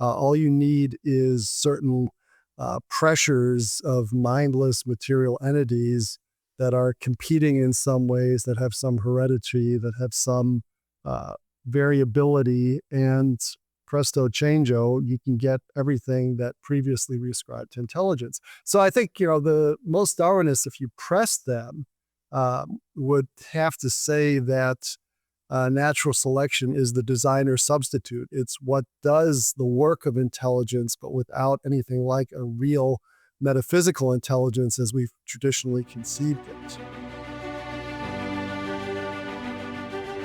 All you need is certain pressures of mindless material entities that are competing in some ways, that have some heredity, that have some variability, and presto changeo, you can get everything that previously we ascribed to intelligence. So I think, the most Darwinists, if you press them, would have to say that natural selection is the designer substitute. It's what does the work of intelligence, but without anything like a real metaphysical intelligence as we've traditionally conceived it.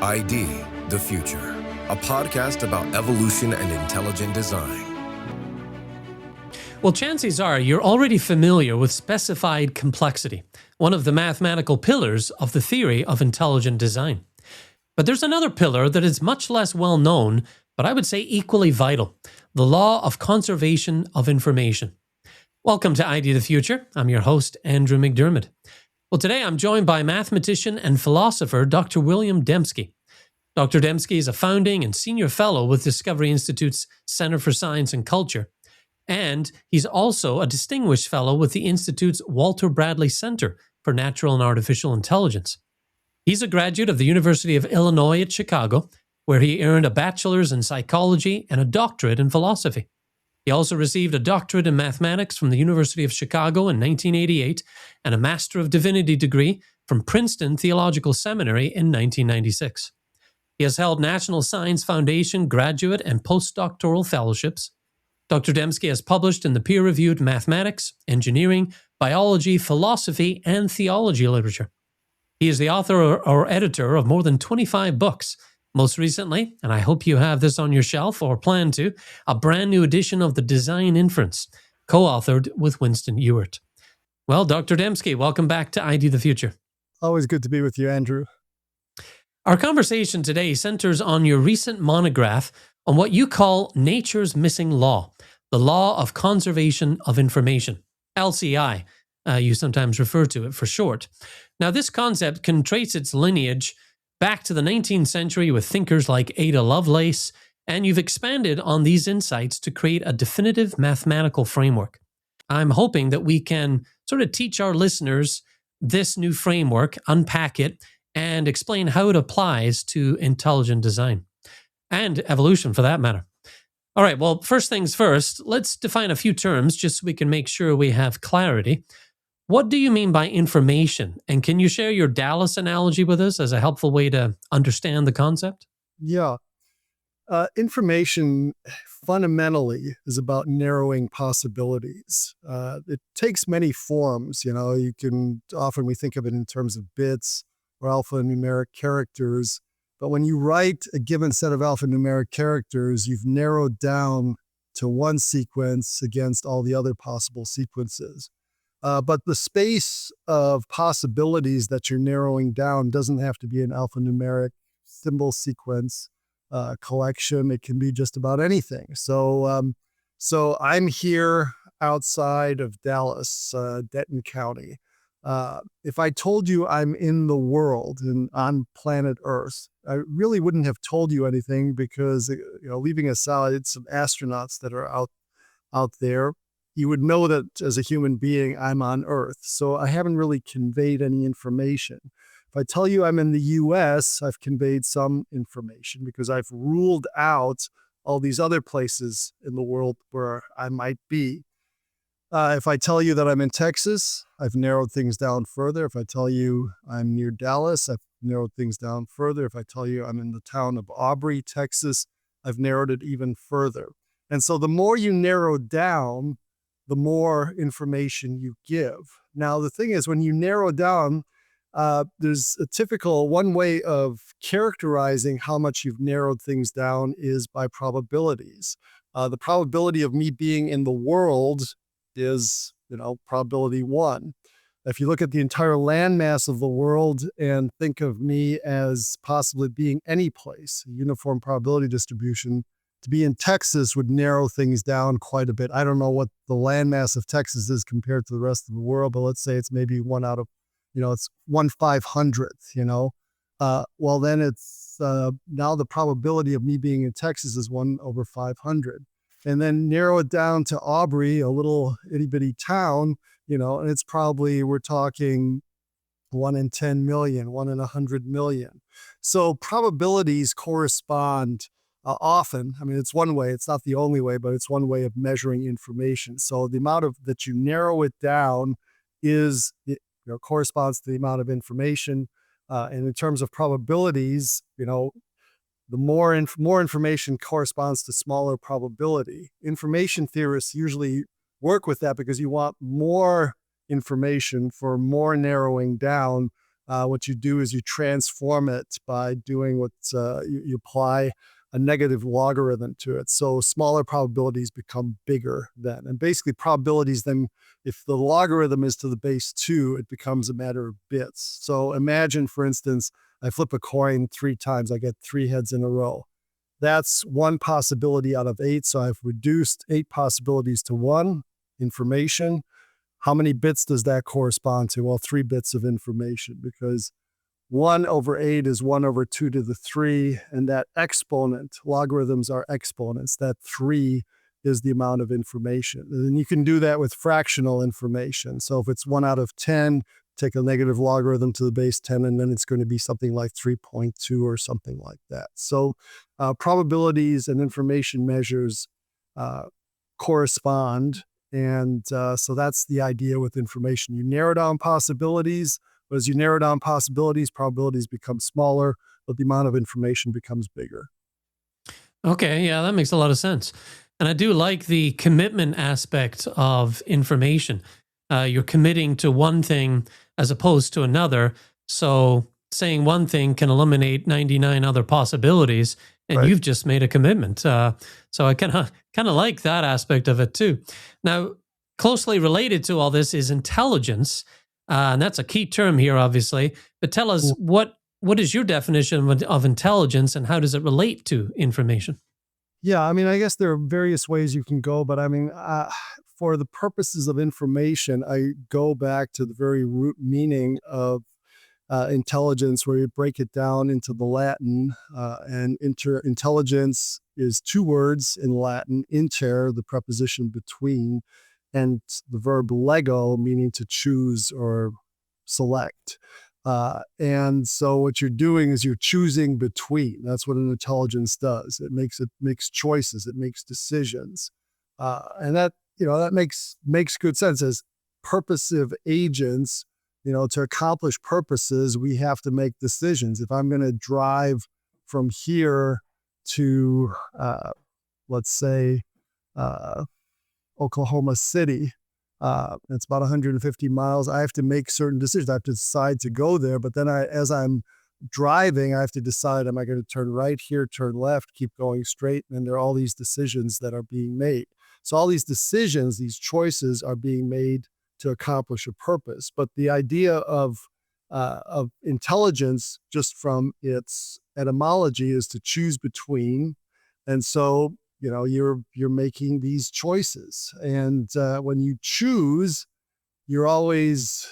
ID, the Future, a podcast about evolution and intelligent design. Well, chances are you're already familiar with specified complexity, one of the mathematical pillars of the theory of intelligent design. But there's another pillar that is much less well known, but I would say equally vital: the law of conservation of information. Welcome to ID the Future. I'm your host, Andrew McDermott. Well, today I'm joined by mathematician and philosopher Dr. William Dembski. Dr. Dembski is a founding and senior fellow with Discovery Institute's Center for Science and Culture, and he's also a distinguished fellow with the Institute's Walter Bradley Center for Natural and Artificial Intelligence. He's a graduate of the University of Illinois at Chicago, where he earned a bachelor's in psychology and a doctorate in philosophy. He also received a doctorate in mathematics from the University of Chicago in 1988 and a Master of Divinity degree from Princeton Theological Seminary in 1996. He has held National Science Foundation graduate and postdoctoral fellowships. Dr. Dembski has published in the peer-reviewed mathematics, engineering, biology, philosophy, and theology literature. He is the author or editor of more than 25 books. Most recently, and I hope you have this on your shelf or plan to, a brand new edition of The Design Inference, co-authored with Winston Ewart. Well, Dr. Dembski, welcome back to ID the Future. Always good to be with you, Andrew. Our conversation today centers on your recent monograph on what you call nature's missing law, the law of conservation of information, LCI. You sometimes refer to it for short. Now, this concept can trace its lineage back to the 19th century with thinkers like Ada Lovelace, and you've expanded on these insights to create a definitive mathematical framework. I'm hoping that we can sort of teach our listeners this new framework, unpack it, and explain how it applies to intelligent design and evolution for that matter. All right, well, first things first, let's define a few terms just so we can make sure we have clarity. What do you mean by information? And can you share your Dallas analogy with us as a helpful way to understand the concept? Yeah. Information fundamentally is about narrowing possibilities. It takes many forms. We think of it in terms of bits or alphanumeric characters. But when you write a given set of alphanumeric characters, you've narrowed down to one sequence against all the other possible sequences. But the space of possibilities that you're narrowing down doesn't have to be an alphanumeric symbol sequence collection. It can be just about anything. So I'm here outside of Dallas, Denton County. If I told you I'm in the world and on planet Earth, I really wouldn't have told you anything because, leaving aside some astronauts that are out there, you would know that as a human being, I'm on Earth. So I haven't really conveyed any information. If I tell you I'm in the US, I've conveyed some information because I've ruled out all these other places in the world where I might be. If I tell you that I'm in Texas, I've narrowed things down further. If I tell you I'm near Dallas, I've narrowed things down further. If I tell you I'm in the town of Aubrey, Texas, I've narrowed it even further. And so the more you narrow down, the more information you give. Now, the thing is, when you narrow down, there's a typical one way of characterizing how much you've narrowed things down is by probabilities. The probability of me being in the world is, probability 1. If you look at the entire landmass of the world and think of me as possibly being any place, a uniform probability distribution, to be in Texas would narrow things down quite a bit. I don't know what the landmass of Texas is compared to the rest of the world, but let's say it's maybe one out of, it's 1/500th, well, then it's now the probability of me being in Texas is 1/500. and then narrow it down to Aubrey, a little itty bitty town, and it's probably, we're talking 1 in 10 million, 1 in 100 million. So probabilities correspond often. I mean, it's one way, it's not the only way, but it's one way of measuring information. So the amount of that you narrow it down corresponds to the amount of information. And in terms of probabilities, the more information corresponds to smaller probability. Information theorists usually work with that because you want more information for more narrowing down. What you do is you transform it by doing what you apply a negative logarithm to it. So smaller probabilities become bigger then. And basically probabilities then, if the logarithm is to the base 2, it becomes a matter of bits. So imagine, for instance, I flip a coin 3 times, I get 3 heads in a row. That's one possibility out of 8. So I've reduced 8 possibilities to 1 information. How many bits does that correspond to? Well, 3 bits of information, because 1/8 is 1/2 to the 3, and that exponent, logarithms are exponents, that 3 is the amount of information. And then you can do that with fractional information. So if it's 1 out of 10, take a negative logarithm to the base 10, and then it's going to be something like 3.2 or something like that. So probabilities and information measures correspond. And so that's the idea with information. You narrow down possibilities, but as you narrow down possibilities, probabilities become smaller, but the amount of information becomes bigger. Okay, yeah, that makes a lot of sense. And I do like the commitment aspect of information. You're committing to one thing as opposed to another. So saying one thing can eliminate 99 other possibilities, and Right. you've just made a commitment. So I kind of like that aspect of it too. Now, closely related to all this is intelligence, and that's a key term here, obviously. But tell us, what is your definition of intelligence, and how does it relate to information? Yeah, I mean, I guess there are various ways you can go, but I mean, for the purposes of information, I go back to the very root meaning of intelligence, where you break it down into the Latin, and intelligence is 2 words in Latin: inter, the preposition between, and the verb lego, meaning to choose or select. And so what you're doing is you're choosing between. That's what an intelligence does. It makes choices. It makes decisions, and that makes good sense. As purposive agents, to accomplish purposes, we have to make decisions. If I'm going to drive from here to, let's say, Oklahoma City, it's about 150 miles. I have to make certain decisions. I have to decide to go there. But then as I'm driving, I have to decide, am I going to turn right here, turn left, keep going straight? And there are all these decisions that are being made. So all these decisions, these choices are being made to accomplish a purpose. But the idea of intelligence, just from its etymology, is to choose between. And so, you're making these choices. And when you choose, you're always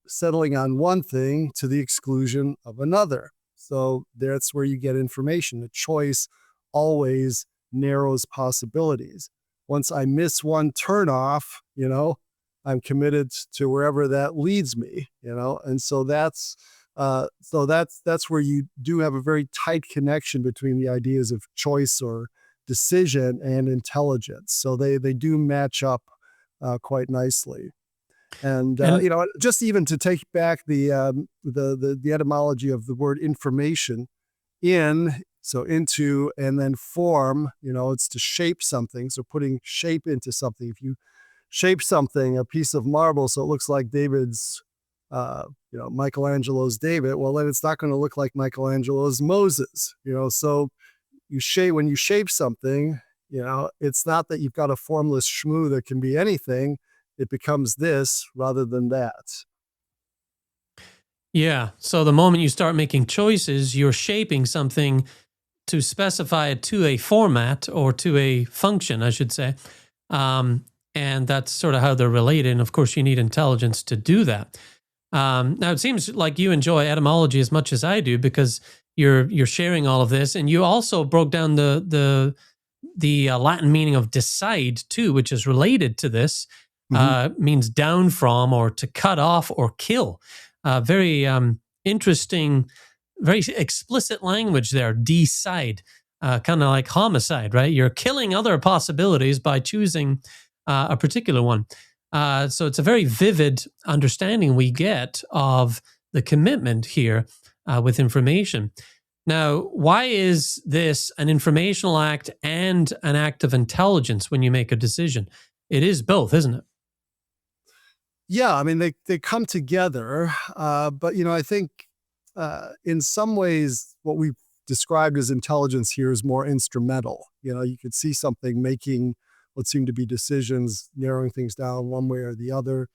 settling on one thing to the exclusion of another. So that's where you get information. The choice always narrows possibilities. Once I miss one turnoff, I'm committed to wherever that leads me, and so that's where you do have a very tight connection between the ideas of choice or decision and intelligence. So they do match up quite nicely. And And just even to take back the etymology of the word information, into, and then form, it's to shape something. So putting shape into something. If you shape something, a piece of marble, so it looks like David's, Michelangelo's David, well, then it's not going to look like Michelangelo's Moses. So when you shape something, it's not that you've got a formless shmoo that can be anything. It becomes this rather than that. yeah, so the moment you start making choices, you're shaping something to specify it to a format, or to a function, I should say. And that's sort of how they're related. And of course, you need intelligence to do that. Now, it seems like you enjoy etymology as much as I do, because you're sharing all of this, and you also broke down the the Latin meaning of decide, too, which is related to this, Mhm. means down from or to cut off or kill. Very interesting, very explicit language there, decide, kind of like homicide, right? You're killing other possibilities by choosing a particular one. So it's a very vivid understanding we get of the commitment here with information. Now, why is this an informational act and an act of intelligence when you make a decision? It is both, isn't it? Yeah, I mean, they come together, but, I think, in some ways, what we've described as intelligence here is more instrumental. You could see something making what seem to be decisions, narrowing things down one way or the other.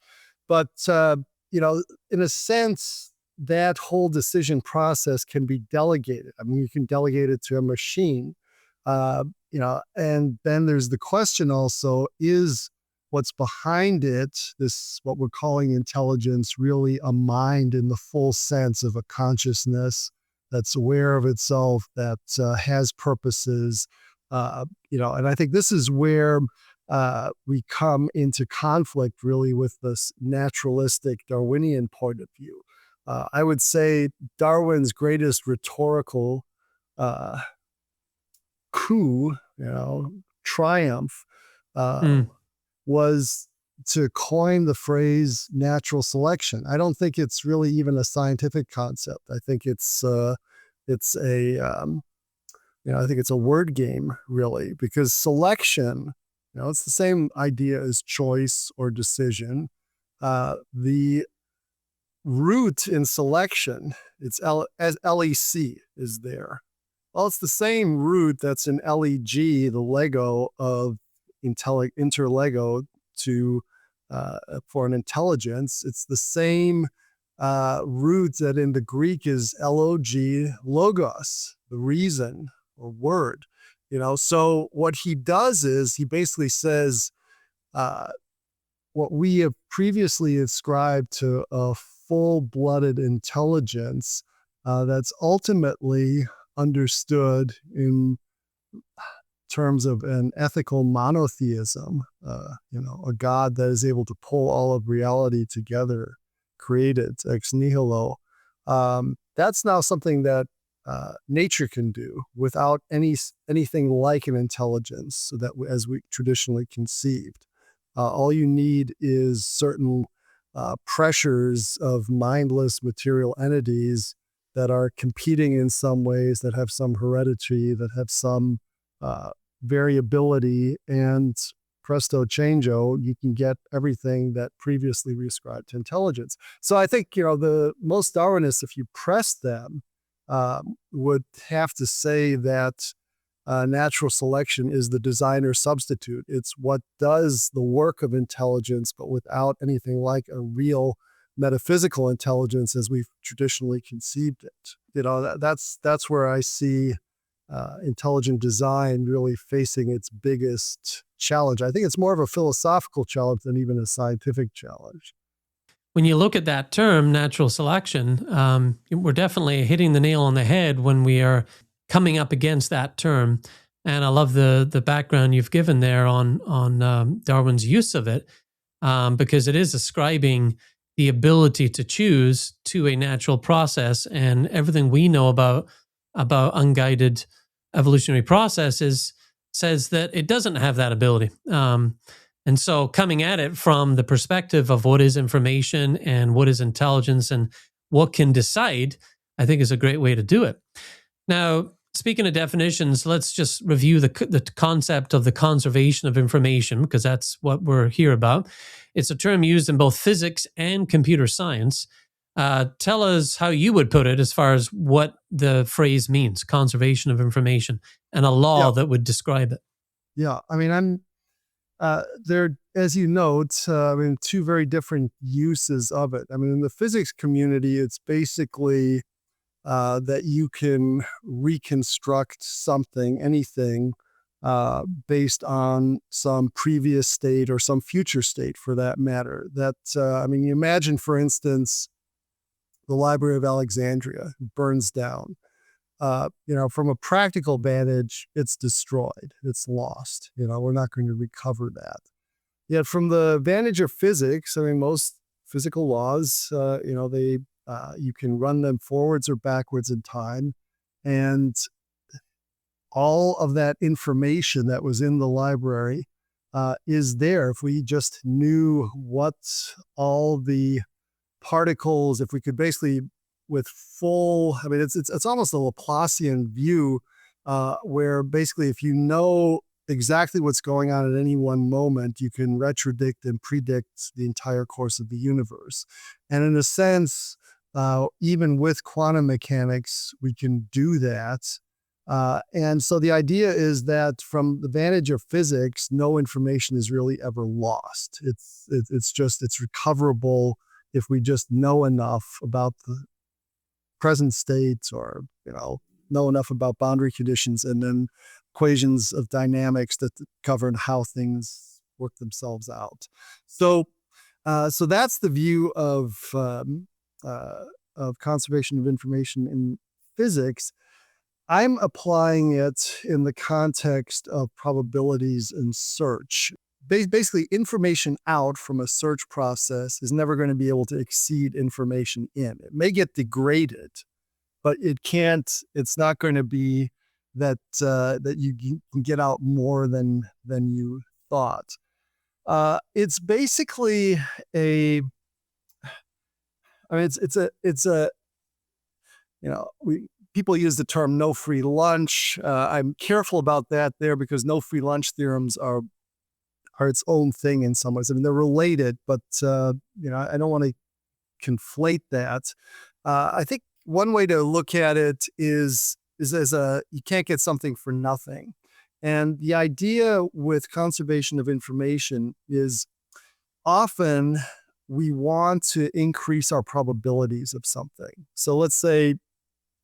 But, in a sense, that whole decision process can be delegated. I mean, you can delegate it to a machine. And then there's the question also, is what's behind it, this what we're calling intelligence, really a mind in the full sense of a consciousness that's aware of itself, that has purposes, and I think this is where we come into conflict really with this naturalistic Darwinian point of view. I would say Darwin's greatest rhetorical uh, coup, triumph, uh, Mm. was to coin the phrase natural selection. I don't think it's really even a scientific concept. I think it's a I think it's a word game really, because selection, it's the same idea as choice or decision. The root in selection, it's as LEC is there. Well, it's the same root that's in LEG, the Lego of interlego to for an intelligence. It's the same root that in the Greek is log, logos, the reason or word. So what he does is he basically says uh, what we have previously ascribed to a full-blooded intelligence that's ultimately understood in terms of an ethical monotheism, a God that is able to pull all of reality together, created ex nihilo. That's now something that nature can do without anything like an intelligence, so that as we traditionally conceived. All you need is certain pressures of mindless material entities that are competing in some ways, that have some heredity, that have some uh, variability, and presto changeo, you can get everything that previously we ascribed to intelligence. So I think, the most Darwinists, if you press them, would have to say that natural selection is the designer substitute. It's what does the work of intelligence, but without anything like a real metaphysical intelligence as we've traditionally conceived it. That's where I see intelligent design really facing its biggest challenge. I think it's more of a philosophical challenge than even a scientific challenge. When you look at that term, natural selection, we're definitely hitting the nail on the head when we are coming up against that term. And I love the background you've given there on Darwin's use of it, because it is ascribing the ability to choose to a natural process, and everything we know about unguided evolutionary processes says that it doesn't have that ability. And so coming at it from the perspective of what is information and what is intelligence and what can decide, I think is a great way to do it. Now, speaking of definitions, let's just review the concept of the conservation of information, because that's what we're here about. It's a term used in both physics and computer science. Tell us how you would put it as far as what the phrase means, conservation of information, and a law Yeah, that would describe it. yeah. I mean, there, as you note, two very different uses of it. I mean, in the physics community, it's basically that you can reconstruct something, anything, based on some previous state or some future state for that matter. You imagine, for instance, the Library of Alexandria burns down. from a practical vantage, it's destroyed. It's lost. We're not going to recover that. Yet from the vantage of physics, I mean, most physical laws, they you can run them forwards or backwards in time, and all of that information that was in the library is there. If we just knew what all the particles, if we could basically with full, I mean, it's almost a Laplacian view where basically if you know exactly what's going on at any one moment, you can retrodict and predict the entire course of the universe. And in a sense, even with quantum mechanics, we can do that. And so the idea is that from the vantage of physics, no information is really ever lost. It's recoverable if we just know enough about the present state, or know enough about boundary conditions and then equations of dynamics that govern how things work themselves out. So that's the view of conservation of information in physics. I'm applying it in the context of probabilities and search. Basically, information out from a search process is never going to be able to exceed information in. It may get degraded, but it's not going to be that you can get out more than you thought. It's basically people use the term no free lunch. I'm careful about that there because no free lunch theorems are its own thing in some ways. I mean, they're related, but I don't want to conflate that. I think one way to look at it is as you can't get something for nothing. And the idea with conservation of information is often we want to increase our probabilities of something. So let's say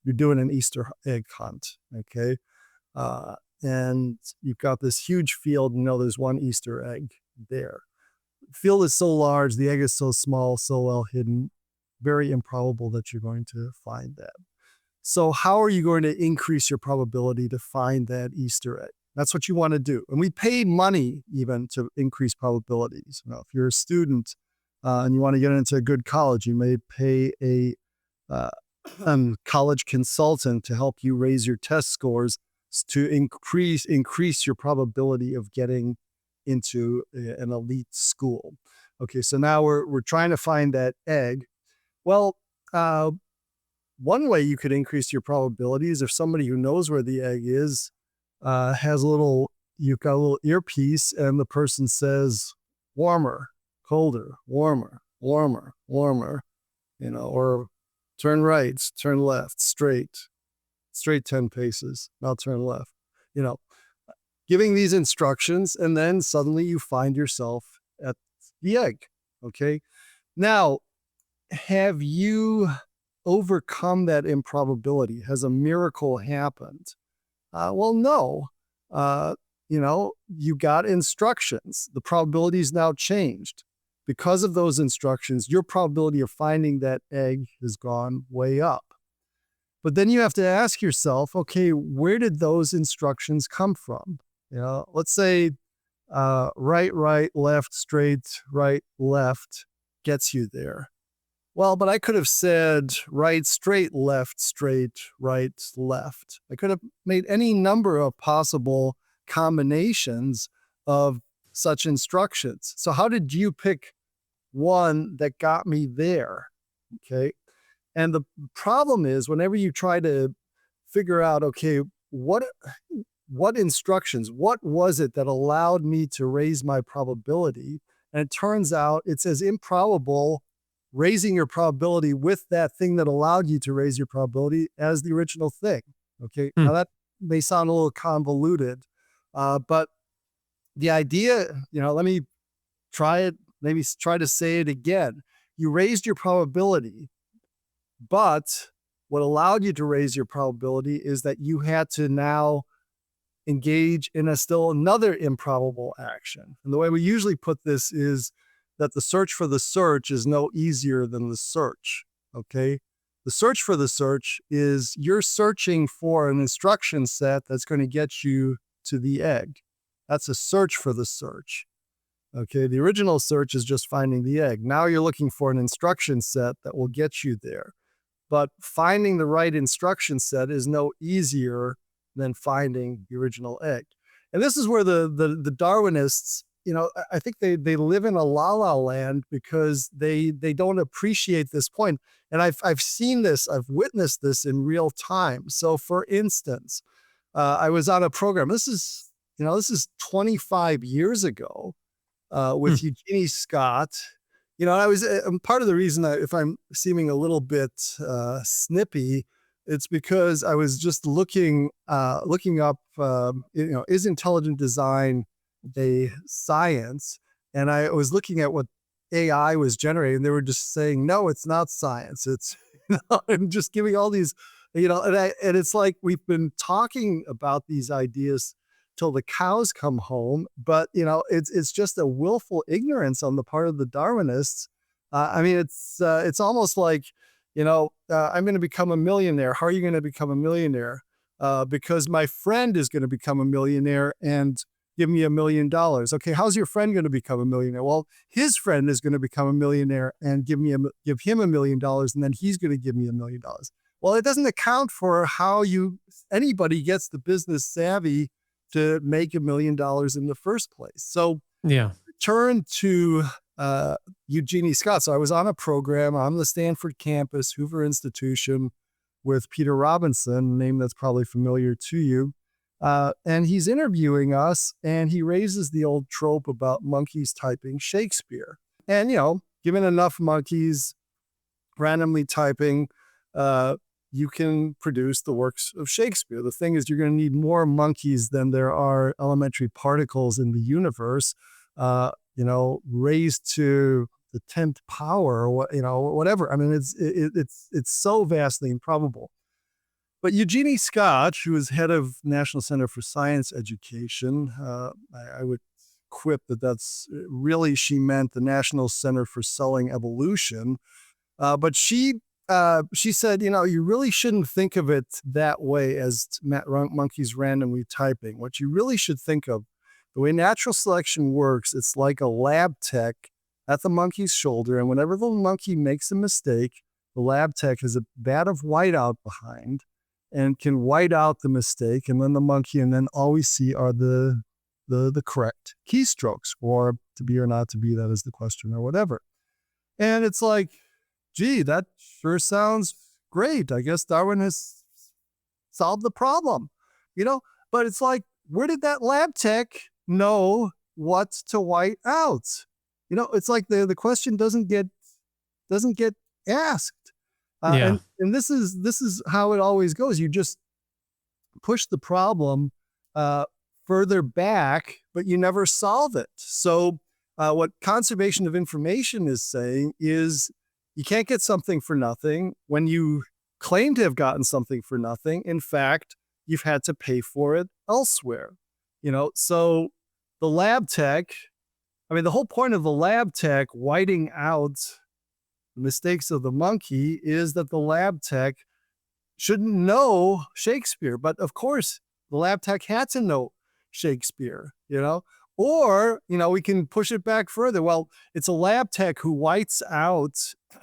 you're doing an Easter egg hunt, okay? And you've got this huge field, there's one Easter egg there. The field is so large, the egg is so small, so well hidden, very improbable that you're going to find that. So how are you going to increase your probability to find that Easter egg? That's what you want to do. And we pay money even to increase probabilities. If you're a student and you want to get into a good college, you may pay a college consultant to help you raise your test scores to increase your probability of getting into an elite school. Okay, so now we're trying to find that egg. Well, one way you could increase your probability is if somebody who knows where the egg is you've got a little earpiece, and the person says warmer, colder, warmer, warmer, warmer, or turn right, turn left, straight 10 paces, now turn left, giving these instructions, and then suddenly you find yourself at the egg. Okay. Now, have you overcome that improbability? Has a miracle happened? Well, no. You got instructions. The probability is now changed. Because of those instructions, your probability of finding that egg has gone way up. But then you have to ask yourself, okay, where did those instructions come from? Let's say right, left, straight, right, left gets you there. Well, but I could have said right, straight, right, left. I could have made any number of possible combinations of such instructions. So how did you pick one that got me there? Okay. And the problem is whenever you try to figure out, okay, what instructions, what was it that allowed me to raise my probability? And it turns out it's as improbable raising your probability with that thing that allowed you to raise your probability as the original thing. Okay. Now that may sound a little convoluted, but the idea, let me try it, maybe try to say it again. You raised your probability, but what allowed you to raise your probability is that you had to now engage in still another improbable action. And the way we usually put this is that the search for the search is no easier than the search, okay? The search for the search is you're searching for an instruction set that's going to get you to the egg. That's a search for the search. Okay, the original search is just finding the egg. Now you're looking for an instruction set that will get you there. But finding the right instruction set is no easier than finding the original egg. And this is where the Darwinists, I think they live in a la-la land because they don't appreciate this point. And I've seen this, I've witnessed this in real time. So for instance, I was on a program. This is 25 years ago with Eugenie Scott. I was part of the reason if I'm seeming a little bit snippy, it's because I was just looking up, is intelligent design a science? And I was looking at what AI was generating. They were just saying, no, it's not science. It's, I'm just giving all these, and it's like we've been talking about these ideas till the cows come home, but it's just a willful ignorance on the part of the Darwinists. It's almost like, I'm going to become a millionaire. How are you going to become a millionaire? Because my friend is going to become a millionaire and give me $1 million. Okay, how's your friend going to become a millionaire? Well, his friend is going to become a millionaire and give him $1 million, and then he's going to give me $1 million. Well, it doesn't account for how anybody gets the business savvy to make $1 million in the first place. So yeah, return to Eugenie Scott. So I was on a program on the Stanford campus, Hoover Institution, with Peter Robinson, a name that's probably familiar to you. And he's interviewing us, and he raises the old trope about monkeys typing Shakespeare. And, given enough monkeys randomly typing, you can produce the works of Shakespeare. The thing is, you're going to need more monkeys than there are elementary particles in the universe, raised to the 10th power, or whatever. I mean, it's so vastly improbable. But Eugenie Scott, who is head of National Center for Science Education, I would quip that's really, she meant the National Center for Selling Evolution. But she said, you really shouldn't think of it that way as monkeys randomly typing. What you really should think of, the way natural selection works, it's like a lab tech at the monkey's shoulder. And whenever the monkey makes a mistake, the lab tech has a vat of whiteout behind and can white out the mistake. And then the monkey, and then all we see are the correct keystrokes, or to be or not to be, that is the question, or whatever. And it's like, gee, that sure sounds great. I guess Darwin has solved the problem, but it's like, where did that lab tech know what to white out? It's like the question doesn't get asked. Yeah. And this is how it always goes. You just push the problem further back, but you never solve it. So what conservation of information is saying is, you can't get something for nothing. When you claim to have gotten something for nothing, in fact, you've had to pay for it elsewhere. So the lab tech, the whole point of the lab tech whiting out the mistakes of the monkey is that the lab tech shouldn't know Shakespeare. But of course, the lab tech had to know Shakespeare, Or, we can push it back further. Well, it's a lab tech who whites out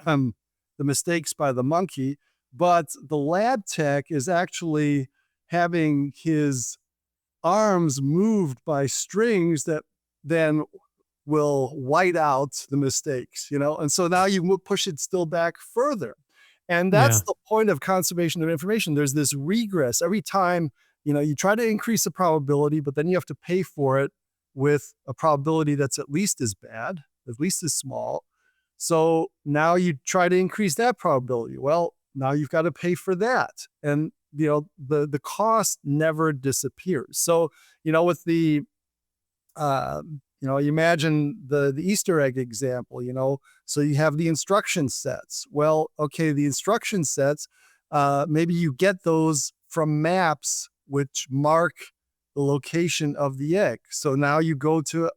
the mistakes by the monkey, but the lab tech is actually having his arms moved by strings that then will white out the mistakes, And so now you push it still back further. And that's the point of conservation of information. There's this regress. Every time, you try to increase the probability, but then you have to pay for it with a probability that's at least as bad, at least as small. So now you try to increase that probability. Well, now you've got to pay for that. And, the cost never disappears. So, with the, you imagine the Easter egg example, so you have the instruction sets. Well, okay, the instruction sets, maybe you get those from maps which mark the location of the egg. So now you go to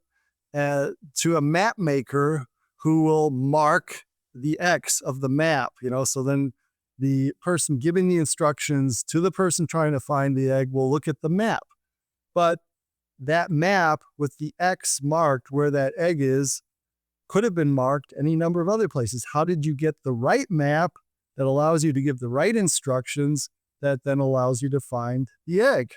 a map maker who will mark the X of the map, so then the person giving the instructions to the person trying to find the egg will look at the map. But that map with the X marked where that egg is could have been marked any number of other places. How did you get the right map that allows you to give the right instructions that then allows you to find the egg?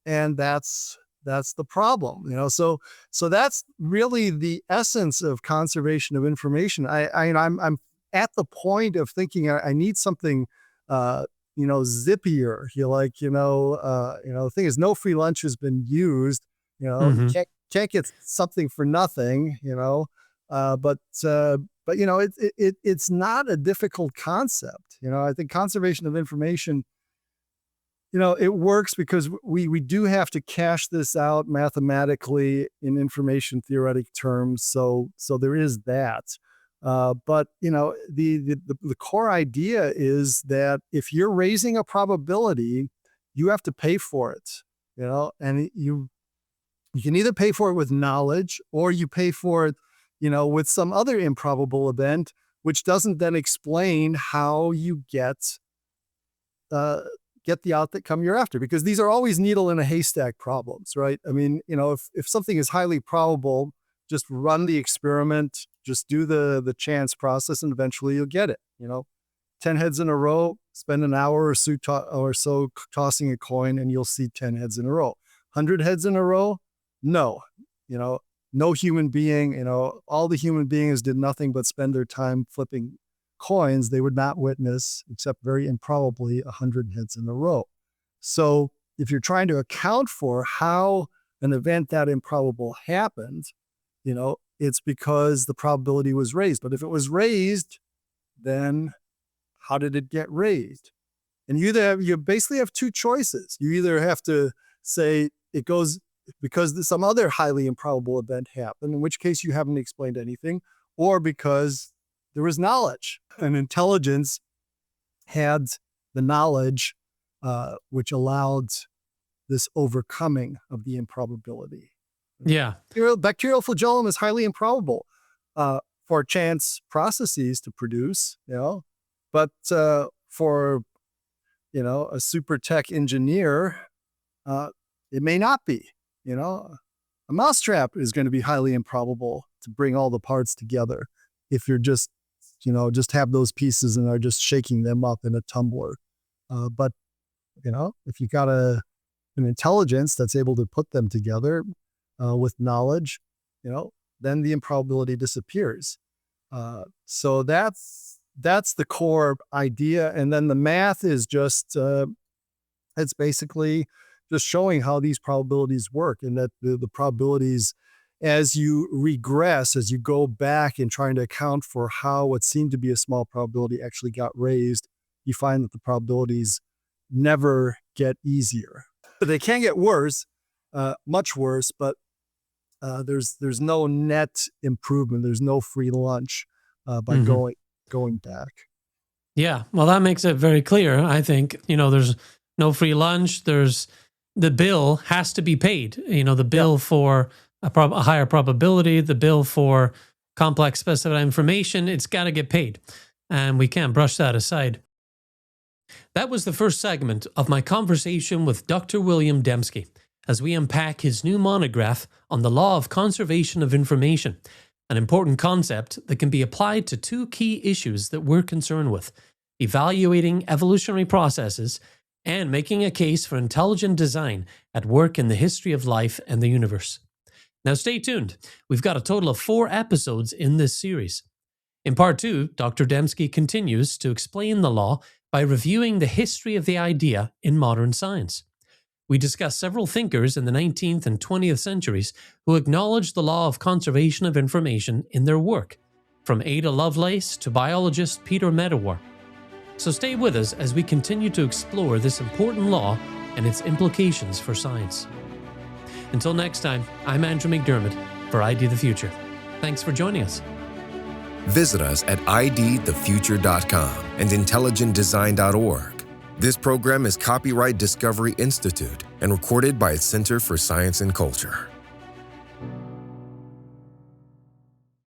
And that's the problem. So that's really the essence of conservation of information. I'm at the point of thinking I need something zippier. The thing is, no free lunch has been used. You can't get something for nothing. But it's not a difficult concept. I think conservation of information, it works because we do have to cash this out mathematically in information theoretic terms. So there is that. But the core idea is that if you're raising a probability, you have to pay for it. And you can either pay for it with knowledge, or you pay for it, with some other improbable event, which doesn't then explain how you get the outcome you're after, because these are always needle in a haystack problems, right? I mean, if something is highly probable, just run the experiment, just do the chance process, and eventually you'll get it. 10 heads in a row, spend an hour or so tossing a coin, and you'll see 10 heads in a row. 100 heads in a row? No. No human being, all the human beings did nothing but spend their time flipping coins. They would not witness, except very improbably, 100 heads in a row. So if you're trying to account for how an event that improbable happened, it's because the probability was raised. But if it was raised, then how did it get raised? And you basically have two choices. You either have to say it goes because some other highly improbable event happened, in which case you haven't explained anything, or because there was knowledge. And intelligence had the knowledge which allowed this overcoming of the improbability. Yeah. Bacterial flagellum is highly improbable for chance processes to produce, but for, a super tech engineer, it may not be. A mousetrap is going to be highly improbable to bring all the parts together if you're just have those pieces and are just shaking them up in a tumbler. But if you got an intelligence that's able to put them together with knowledge, then the improbability disappears. So that's the core idea. And then the math is just, it's basically just showing how these probabilities work, and that the probabilities, as you regress, as you go back and trying to account for how what seemed to be a small probability actually got raised, you find that the probabilities never get easier. But they can get worse, much worse, but there's no net improvement. There's no free lunch by going back. Yeah, well, that makes it very clear. I think, there's no free lunch. The bill has to be paid. The bill for a higher probability, the bill for complex specified information, it's got to get paid. And we can't brush that aside. That was the first segment of my conversation with Dr. William Dembski, as we unpack his new monograph on the law of conservation of information, an important concept that can be applied to two key issues that we're concerned with: evaluating evolutionary processes and making a case for intelligent design at work in the history of life and the universe. Now stay tuned. We've got a total of 4 episodes in this series. In part 2, Dr. Dembski continues to explain the law by reviewing the history of the idea in modern science. We discuss several thinkers in the 19th and 20th centuries who acknowledged the law of conservation of information in their work, from Ada Lovelace to biologist Peter Medawar. So stay with us as we continue to explore this important law and its implications for science. Until next time, I'm Andrew McDermott for ID the Future. Thanks for joining us. Visit us at idthefuture.com and intelligentdesign.org. This program is copyright Discovery Institute and recorded by its Center for Science and Culture.